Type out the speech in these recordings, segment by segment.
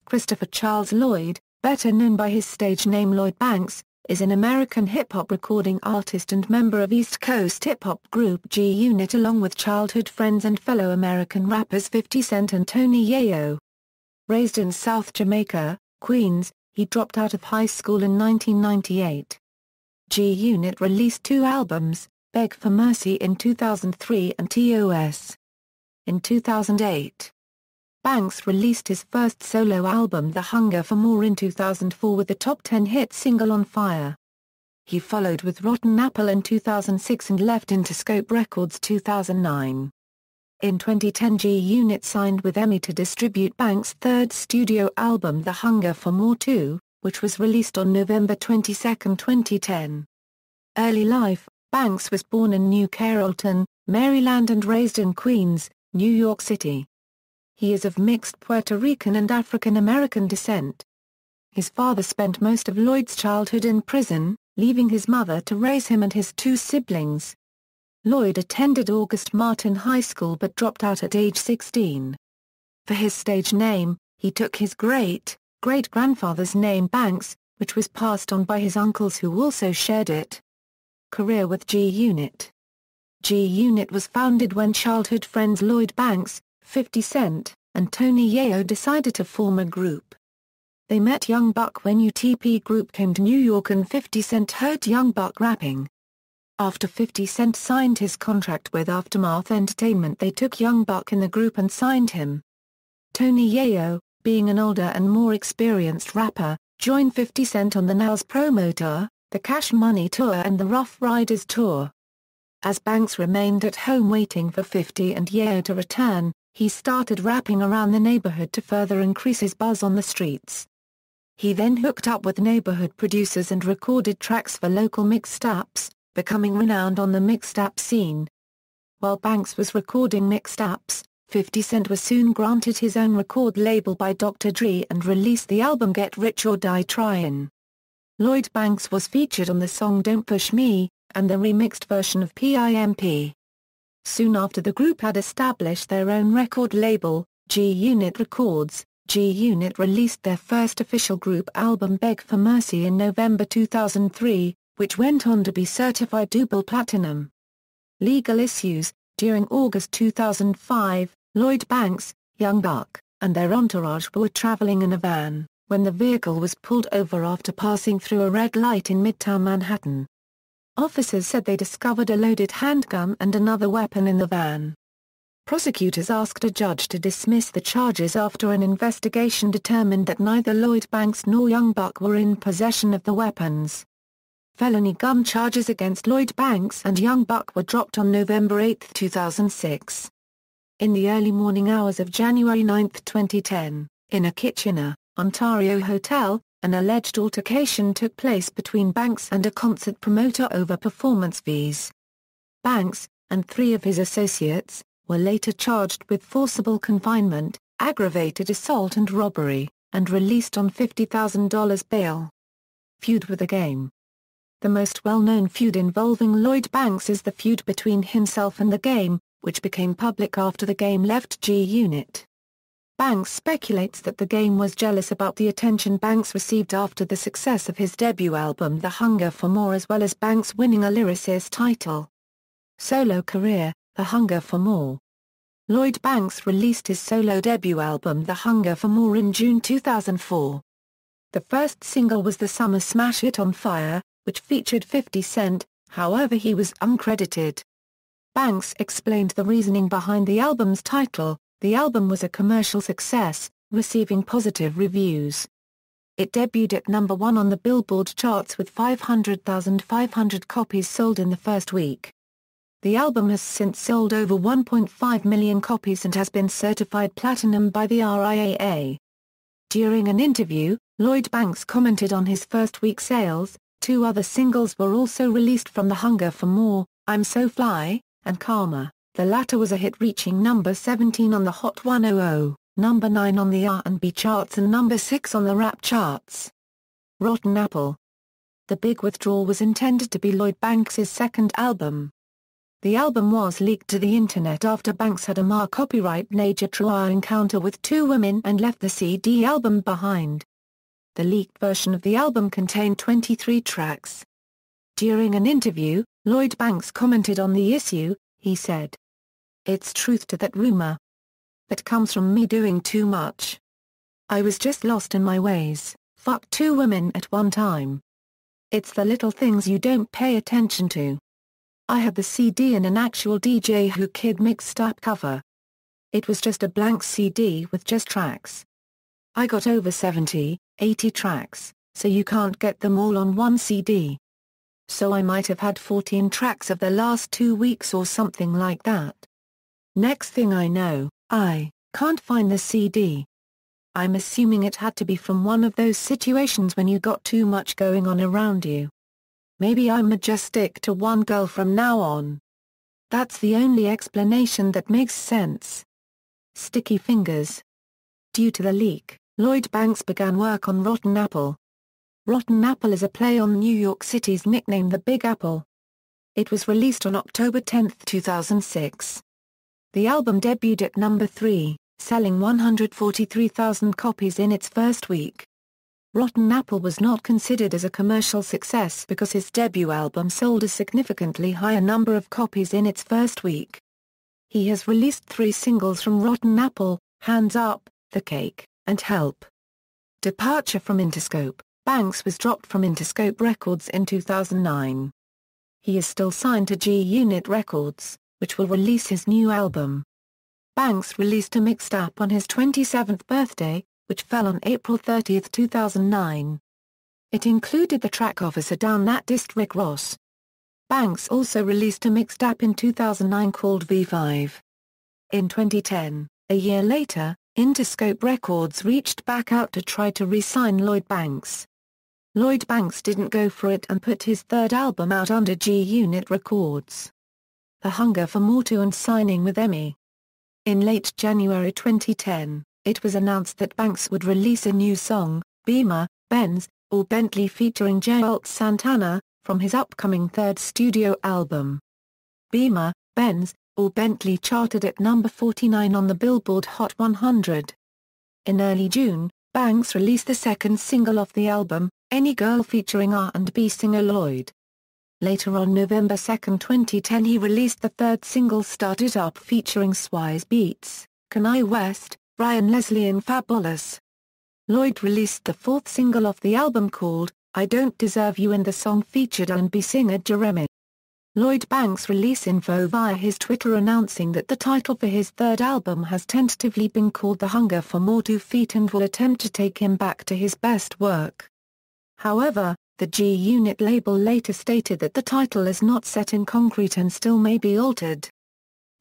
Christopher Charles Lloyd, better known by his stage name Lloyd Banks, is an American hip-hop recording artist and member of East Coast hip-hop group G-Unit along with childhood friends and fellow American rappers 50 Cent and Tony Yayo. Raised in South Jamaica, Queens, he dropped out of high school in 1998. G-Unit released 2 albums, Beg for Mercy in 2003 and T.O.S. in 2008. Banks released his first solo album The Hunger for More in 2004 with the top 10 hit single On Fire. He followed with Rotten Apple in 2006 and left Interscope Records 2009. In 2010 G-Unit signed with EMI to distribute Banks' third studio album The Hunger for More 2, which was released on November 22, 2010. Early life: Banks was born in New Carrollton, Maryland and raised in Queens, New York City. He is of mixed Puerto Rican and African American descent. His father spent most of Lloyd's childhood in prison, leaving his mother to raise him and his 2 siblings. Lloyd attended August Martin High School but dropped out at age 16. For his stage name, he took his great-grandfather's name Banks, which was passed on by his uncles who also shared it. Career with G-Unit. G-Unit was founded when childhood friends Lloyd Banks, 50 Cent, and Tony Yayo decided to form a group. They met Young Buck when UTP Group came to New York and 50 Cent heard Young Buck rapping. After 50 Cent signed his contract with Aftermath Entertainment, they took Young Buck in the group and signed him. Tony Yayo, being an older and more experienced rapper, joined 50 Cent on the Now's Promo Tour, the Cash Money Tour and the Rough Riders Tour. As Banks remained at home waiting for 50 and Yayo to return, he started rapping around the neighborhood to further increase his buzz on the streets. He then hooked up with neighborhood producers and recorded tracks for local mixtapes, becoming renowned on the mixtape scene. While Banks was recording mixtapes, 50 Cent was soon granted his own record label by Dr. Dre and released the album Get Rich or Die Tryin'. Lloyd Banks was featured on the song Don't Push Me, and the remixed version of PIMP. Soon after the group had established their own record label, G-Unit Records, G-Unit released their first official group album Beg for Mercy in November 2003, which went on to be certified double platinum. Legal issues: during August 2005, Lloyd Banks, Young Buck, and their entourage were traveling in a van, when the vehicle was pulled over after passing through a red light in Midtown Manhattan. Officers said they discovered a loaded handgun and another weapon in the van. Prosecutors asked a judge to dismiss the charges after an investigation determined that neither Lloyd Banks nor Young Buck were in possession of the weapons. Felony gun charges against Lloyd Banks and Young Buck were dropped on November 8, 2006. In the early morning hours of January 9, 2010, in a Kitchener, Ontario hotel, an alleged altercation took place between Banks and a concert promoter over performance fees. Banks, and 3 of his associates, were later charged with forcible confinement, aggravated assault and robbery, and released on $50,000 bail. Feud with the Game. The most well-known feud involving Lloyd Banks is the feud between himself and the Game, which became public after the Game left G-Unit. Banks speculates that the Game was jealous about the attention Banks received after the success of his debut album The Hunger for More, as well as Banks winning a lyricist title. Solo career: The Hunger for More. Lloyd Banks released his solo debut album The Hunger for More in June 2004. The first single was the summer smash hit On Fire, which featured 50 Cent, however he was uncredited. Banks explained the reasoning behind the album's title: the album was a commercial success, receiving positive reviews. It debuted at number 1 on the Billboard charts with 500,500 copies sold in the first week. The album has since sold over 1.5 million copies and has been certified platinum by the RIAA. During an interview, Lloyd Banks commented on his first week sales. 2 other singles were also released from The Hunger for More, I'm So Fly, and Karma. The latter was a hit, reaching number 17 on the Hot 100, number 9 on the R&B charts and number 6 on the rap charts. Rotten Apple. The Big Withdrawal was intended to be Lloyd Banks' second album. The album was leaked to the internet after Banks had a copyright Naja Traore encounter with two women and left the CD album behind. The leaked version of the album contained 23 tracks. During an interview, Lloyd Banks commented on the issue. He said, "It's truth to that rumor. That comes from me doing too much. I was just lost in my ways, fucked two women at one time. It's the little things you don't pay attention to. I had the CD in an actual DJ Who Kid mixed up cover. It was just a blank CD with just tracks. I got over 70, 80 tracks, so you can't get them all on one CD. So I might have had 14 tracks of the last 2 weeks or something like that. Next thing I know, I can't find the CD. I'm assuming it had to be from one of those situations when you got too much going on around you. Maybe I'ma just stick to one girl from now on. That's the only explanation that makes sense." Sticky Fingers. Due to the leak, Lloyd Banks began work on Rotten Apple. Rotten Apple is a play on New York City's nickname the Big Apple. It was released on October 10, 2006. The album debuted at number 3, selling 143,000 copies in its first week. Rotten Apple was not considered as a commercial success because his debut album sold a significantly higher number of copies in its first week. He has released 3 singles from Rotten Apple, Hands Up, The Cake, and Help. Departure from Interscope. Banks was dropped from Interscope Records in 2009. He is still signed to G-Unit Records, which will release his new album. Banks released a mixtape on his 27th birthday, which fell on April 30, 2009. It included the track Officer Down That dissed Rick Ross. Banks also released a mixtape in 2009 called V5. In 2010, a year later, Interscope Records reached back out to try to re-sign Lloyd Banks. Lloyd Banks didn't go for it and put his third album out under G-Unit Records. The Hunger for More and signing with EMI. In late January 2010, it was announced that Banks would release a new song, Beamer, Benz, or Bentley featuring Joel Santana, from his upcoming third studio album. Beamer, Benz, or Bentley charted at number 49 on the Billboard Hot 100. In early June, Banks released the second single off the album, Any Girl featuring R&B singer Lloyd. Later on November 2, 2010 he released the third single Start It Up featuring Swizz Beatz, Kanye West, Ryan Leslie and Fabulous. Lloyd released the fourth single off the album called, I Don't Deserve You, and the song featured R&B singer Jeremy. Lloyd Banks released info via his Twitter announcing that the title for his third album has tentatively been called The Hunger for More 2 Feet and will attempt to take him back to his best work. However, the G-Unit label later stated that the title is not set in concrete and still may be altered.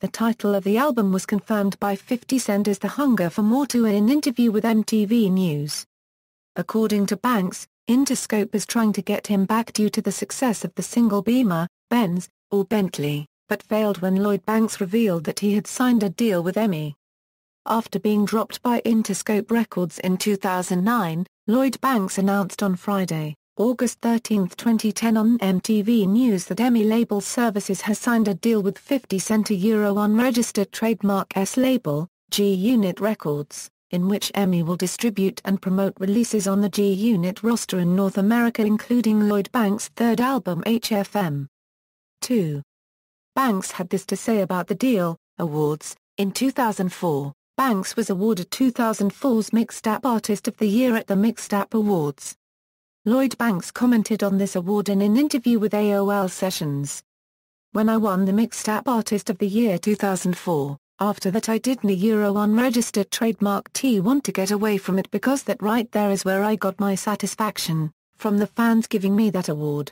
The title of the album was confirmed by 50 Cent as The Hunger for More 2 in an interview with MTV News. According to Banks, Interscope is trying to get him back due to the success of the single Beamer, Benz, or Bentley, but failed when Lloyd Banks revealed that he had signed a deal with EMI. After being dropped by Interscope Records in 2009, Lloyd Banks announced on Friday, August 13, 2010 on MTV News that EMI Label Services has signed a deal with 50 Cent, a unregistered trademark S label, G-Unit Records, in which EMI will distribute and promote releases on the G-Unit roster in North America, including Lloyd Banks' third album HFM. 2. Banks had this to say about the deal. Awards. In 2004, Banks was awarded 2004's Mixtape Artist of the Year at the Mixtape Awards. Lloyd Banks commented on this award in an interview with AOL Sessions. When I won the Mixtape Artist of the Year 2004, after that I didn't unregistered trademark T want to get away from it, because that right there is where I got my satisfaction, from the fans giving me that award.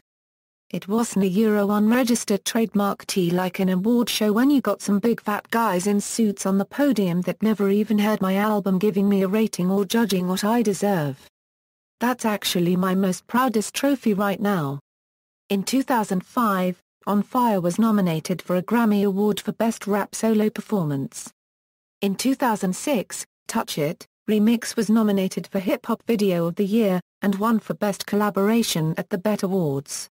It wasn't a unregistered trademark T like an award show when you got some big fat guys in suits on the podium that never even heard my album giving me a rating or judging what I deserve. That's actually my most proudest trophy right now. In 2005, On Fire was nominated for a Grammy Award for Best Rap Solo Performance. In 2006, Touch It! Remix was nominated for Hip Hop Video of the Year, and won for Best Collaboration at the BET Awards.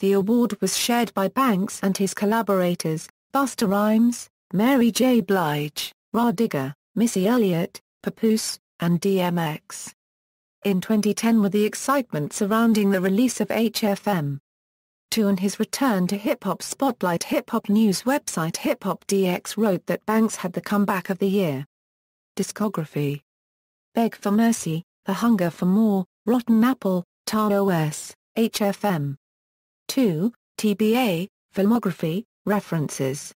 The award was shared by Banks and his collaborators, Busta Rhymes, Mary J. Blige, Rah Digga, Missy Elliott, Papoose, and DMX. In 2010, with the excitement surrounding the release of HFM 2 and his return to hip-hop spotlight, hip-hop news website Hip Hop DX wrote that Banks had the comeback of the year. Discography: Beg for Mercy, The Hunger for More, Rotten Apple, T.O.S, HFM 2, TBA, Filmography, References.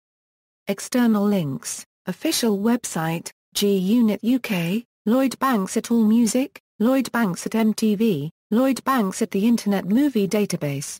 External links: Official website, G-Unit UK, Lloyd Banks at AllMusic, Lloyd Banks at MTV, Lloyd Banks at the Internet Movie Database.